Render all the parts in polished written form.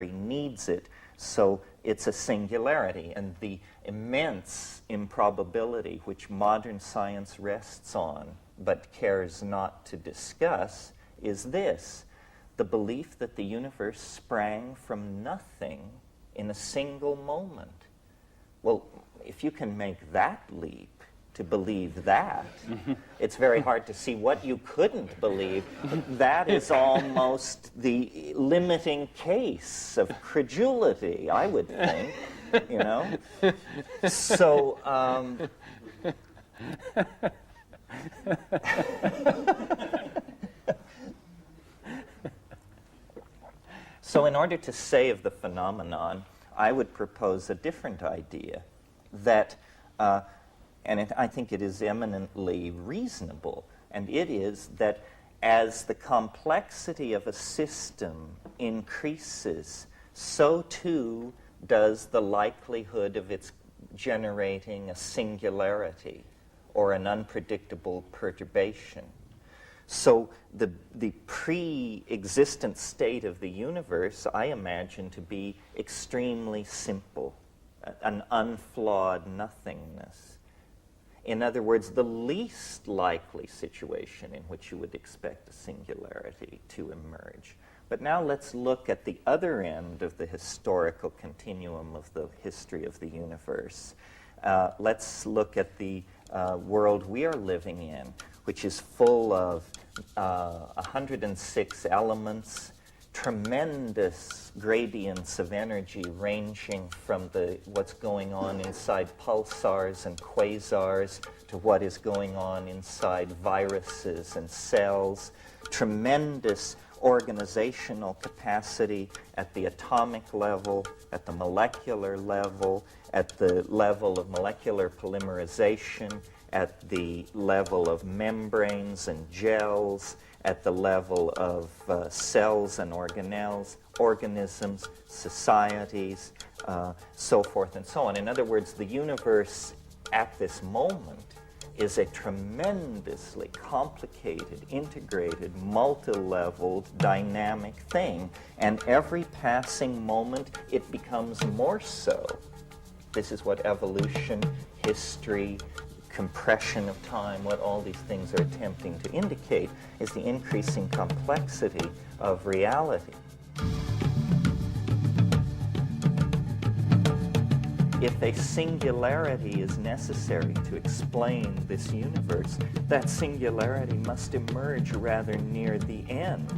needs it, so it's a singularity. And the immense improbability which modern science rests on but cares not to discuss is this: the belief that the universe sprang from nothing in a single moment. Well, if you can make that leap to believe that, it's very hard to see what you couldn't believe. That is almost the limiting case of credulity, I would think, you know? So, so in order to say of the phenomenon, I would propose a different idea, that I think it is eminently reasonable, and it is that as the complexity of a system increases, so too does the likelihood of its generating a singularity or an unpredictable perturbation. So the pre-existent state of the universe I imagine to be extremely simple, an unflawed nothingness. In other words, the least likely situation in which you would expect a singularity to emerge. But now let's look at the other end of the historical continuum of the history of the universe. Let's look at the world we are living in, which is full of 106 elements, tremendous gradients of energy ranging from what's going on inside pulsars and quasars to what is going on inside viruses and cells, tremendous organizational capacity at the atomic level, at the molecular level, at the level of molecular polymerization, at the level of membranes and gels, at the level of cells and organelles, organisms, societies, so forth and so on. In other words, the universe at this moment is a tremendously complicated, integrated, multi-leveled, dynamic thing, and every passing moment it becomes more so. This is what evolution, history, compression of time, what all these things are attempting to indicate, is the increasing complexity of reality. If a singularity is necessary to explain this universe, that singularity must emerge rather near the end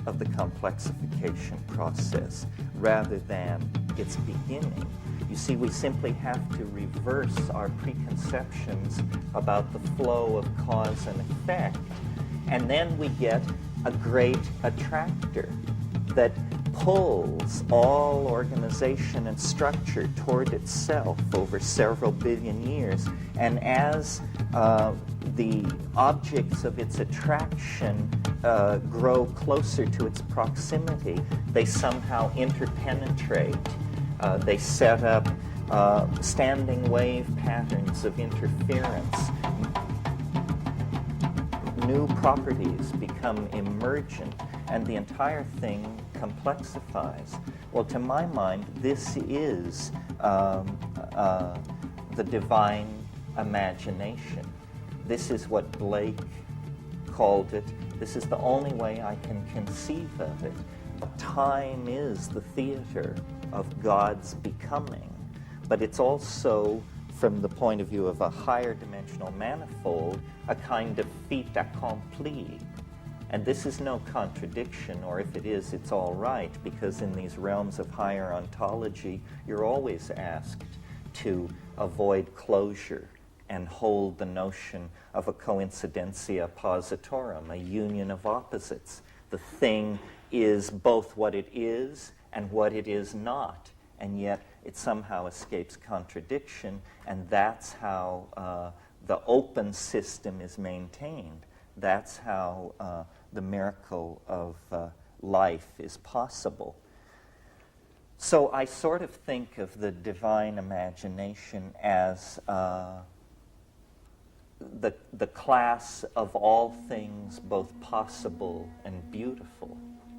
of the complexification process rather than its beginning. You see, we simply have to reverse our preconceptions about the flow of cause and effect, and then we get a great attractor that pulls all organization and structure toward itself over several billion years. And as the objects of its attraction grow closer to its proximity, they somehow interpenetrate. They set up standing wave patterns of interference. New properties become emergent, and the entire thing complexifies. Well, to my mind, this is the divine imagination. This is what Blake called it. This is the only way I can conceive of it. Time is the theater of God's becoming, but it's also, from the point of view of a higher dimensional manifold, a kind of fait accompli. And this is no contradiction, or if it is, it's all right, because in these realms of higher ontology, you're always asked to avoid closure and hold the notion of a coincidentia positorum, a union of opposites. The thing is both what it is and what it is not, and yet it somehow escapes contradiction, and that's how the open system is maintained. That's how the miracle of life is possible. So I sort of think of the divine imagination as the class of all things both possible and beautiful.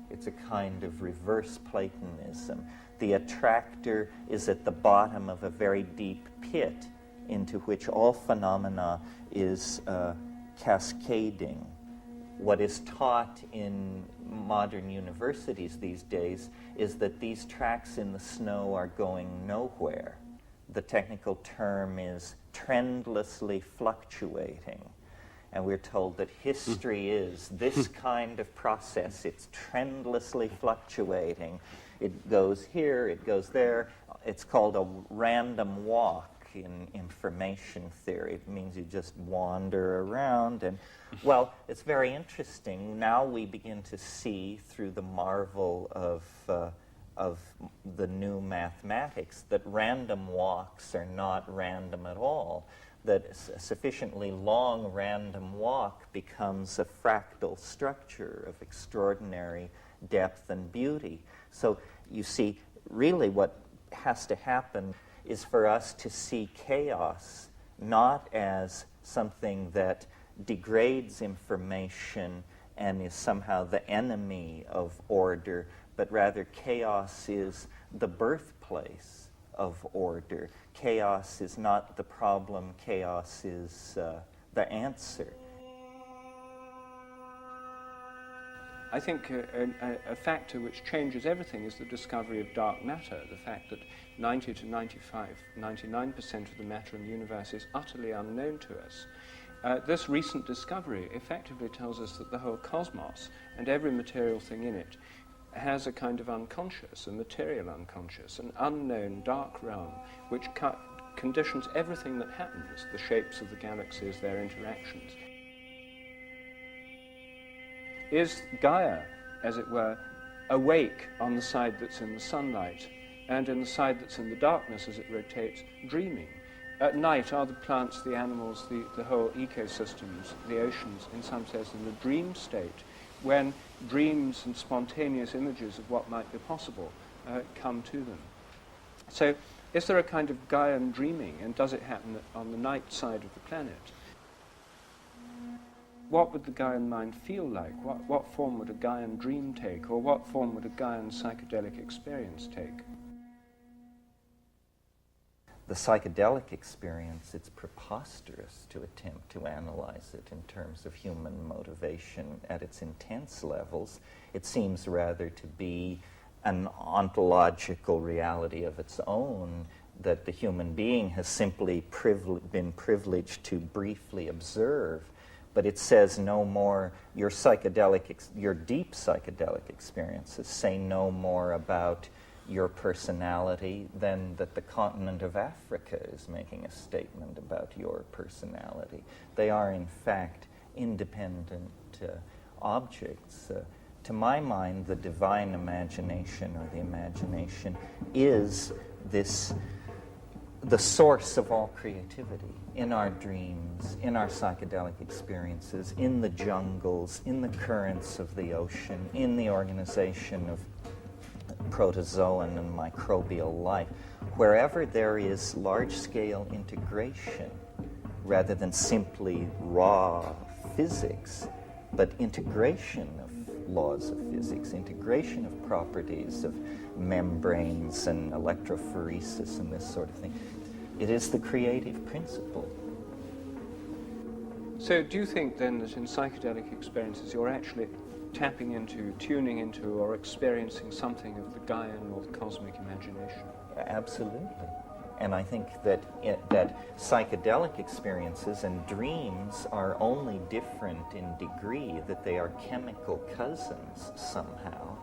It's a kind of reverse Platonism. The attractor is at the bottom of a very deep pit into which all phenomena is cascading. What is taught in modern universities these days is that these tracks in the snow are going nowhere. The technical term is trendlessly fluctuating. And we're told that history is this kind of process. It's trendlessly fluctuating. It goes here, it goes there. It's called a random walk in information theory. It means you just wander around. And, well, it's very interesting. Now we begin to see through the marvel of the new mathematics that random walks are not random at all. That a sufficiently long random walk becomes a fractal structure of extraordinary depth and beauty. So you see, really what has to happen is for us to see chaos not as something that degrades information and is somehow the enemy of order, but rather chaos is the birthplace of order. Chaos is not the problem, chaos is the answer. I think a factor which changes everything is the discovery of dark matter, the fact that 90 to 99% of the matter in the universe is utterly unknown to us. This recent discovery effectively tells us that the whole cosmos and every material thing in it has a kind of unconscious, a material unconscious, an unknown dark realm which conditions everything that happens, the shapes of the galaxies, their interactions. Is Gaia, as it were, awake on the side that's in the sunlight, and in the side that's in the darkness as it rotates, dreaming? At night, are the plants, the animals, the whole ecosystems, the oceans, in some sense, in the dream state, when dreams and spontaneous images of what might be possible come to them? So, is there a kind of Gaian dreaming, and does it happen on the night side of the planet? What would the Gaian mind feel like? What form would a Gaian dream take, or what form would a Gaian psychedelic experience take? The psychedelic experience, it's preposterous to attempt to analyze it in terms of human motivation at its intense levels. It seems rather to be an ontological reality of its own that the human being has simply been privileged to briefly observe. But it says no more, your deep psychedelic experiences say no more about your personality than that the continent of Africa is making a statement about your personality. They are, in fact, independent objects. To my mind, the divine imagination, or the imagination, is the source of all creativity in our dreams, in our psychedelic experiences, in the jungles, in the currents of the ocean, in the organization of protozoan and microbial life. Wherever there is large-scale integration, rather than simply raw physics, but integration of laws of physics, integration of properties of membranes and electrophoresis and this sort of thing. It is the creative principle. So do you think then that in psychedelic experiences you're actually tapping into, tuning into, or experiencing something of the Gaian or the cosmic imagination? Absolutely. And I think that that psychedelic experiences and dreams are only different in degree, that they are chemical cousins somehow.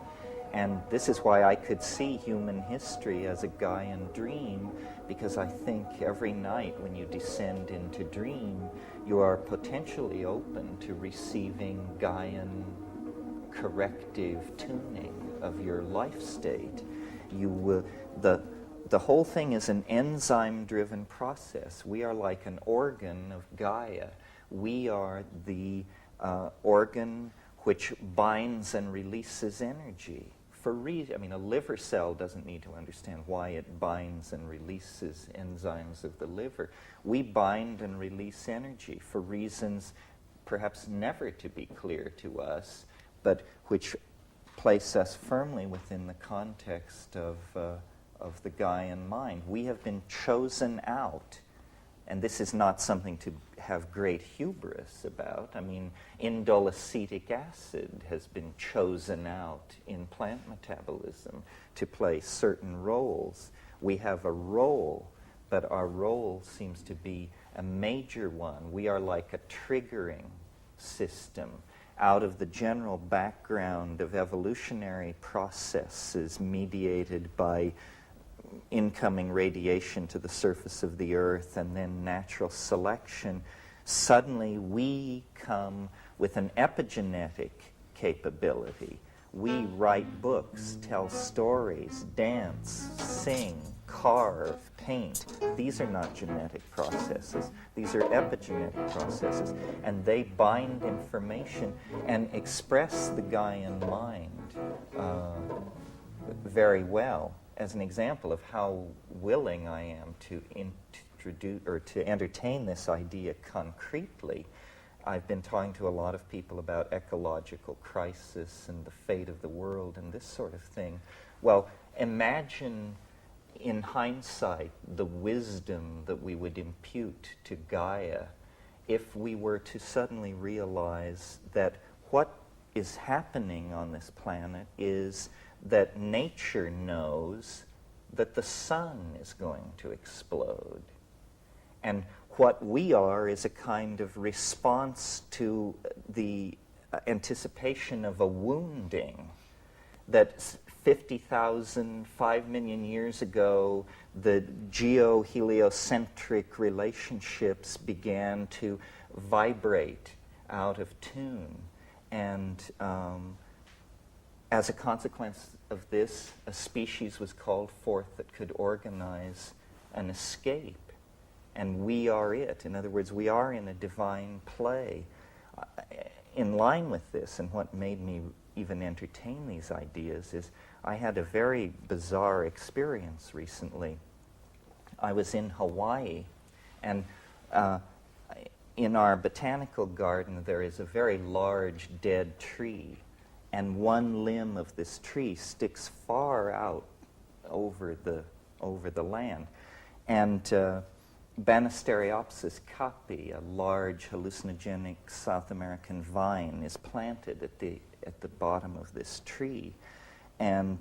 And this is why I could see human history as a Gaian dream, because I think every night when you descend into dream, you are potentially open to receiving Gaian corrective tuning of your life state. You will, the whole thing is an enzyme-driven process. We are like an organ of Gaia. We are the organ which binds and releases energy. A liver cell doesn't need to understand why it binds and releases enzymes of the liver. We bind and release energy for reasons perhaps never to be clear to us, but which place us firmly within the context of the Gaian mind. We have been chosen out, and this is not something to have great hubris about. I mean, indole acetic acid has been chosen out in plant metabolism to play certain roles. We have a role, but our role seems to be a major one. We are like a triggering system out of the general background of evolutionary processes mediated by incoming radiation to the surface of the earth and then natural selection. Suddenly we come with an epigenetic capability. We write books, tell stories, dance, sing, carve, paint. These are not genetic processes. These are epigenetic processes. And they bind information and express the Gaian mind very well. As an example of how willing I am to introduce or to entertain this idea concretely, I've been talking to a lot of people about ecological crisis and the fate of the world and this sort of thing. Well, imagine in hindsight the wisdom that we would impute to Gaia if we were to suddenly realize that what is happening on this planet is that nature knows that the sun is going to explode. And what we are is a kind of response to the anticipation of a wounding that 50,000, 5 million years ago, the geo-heliocentric relationships began to vibrate out of tune. And as a consequence of this, a species was called forth that could organize an escape. And we are it. In other words, we are in a divine play. In line with this, and what made me even entertain these ideas, is I had a very bizarre experience recently. I was in Hawaii, and in our botanical garden there is a very large dead tree, and one limb of this tree sticks far out over the land. And Banisteriopsis capi, a large hallucinogenic South American vine, is planted at the bottom of this tree. And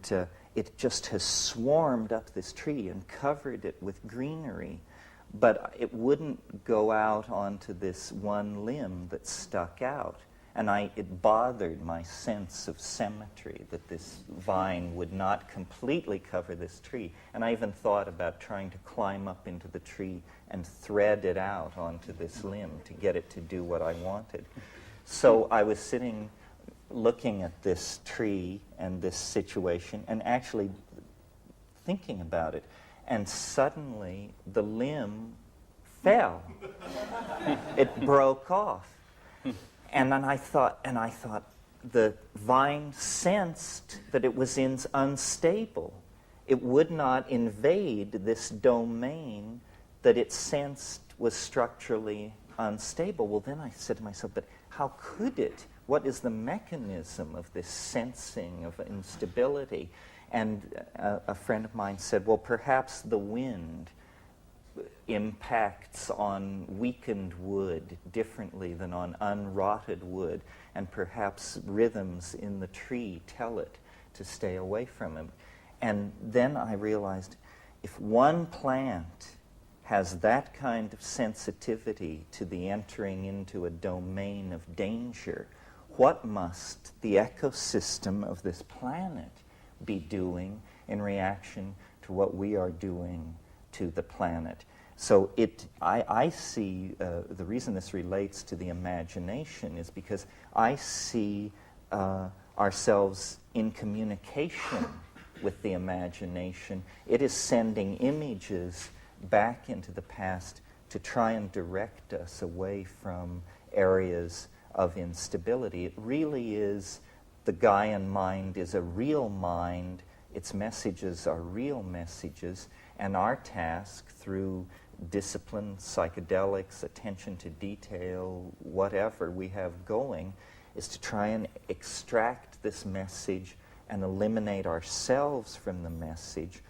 it just has swarmed up this tree and covered it with greenery. But it wouldn't go out onto this one limb that stuck out. And it bothered my sense of symmetry that this vine would not completely cover this tree. And I even thought about trying to climb up into the tree and thread it out onto this limb to get it to do what I wanted. So I was sitting looking at this tree and this situation and actually thinking about it. And suddenly the limb fell. It broke off. And then I thought, the vine sensed that it was unstable. It would not invade this domain that it sensed was structurally unstable. Well, then I said to myself, but how could it? What is the mechanism of this sensing of instability? And a friend of mine said, well, perhaps the wind impacts on weakened wood differently than on unrotted wood, and perhaps rhythms in the tree tell it to stay away from him. And then I realized if one plant has that kind of sensitivity to the entering into a domain of danger, what must the ecosystem of this planet be doing in reaction to what we are doing to the planet? So I see the reason this relates to the imagination is because I see ourselves in communication with the imagination. It is sending images back into the past to try and direct us away from areas of instability. It really is, the Gaian mind is a real mind. Its messages are real messages, and our task through discipline, psychedelics, attention to detail, whatever we have going, is to try and extract this message and eliminate ourselves from the message,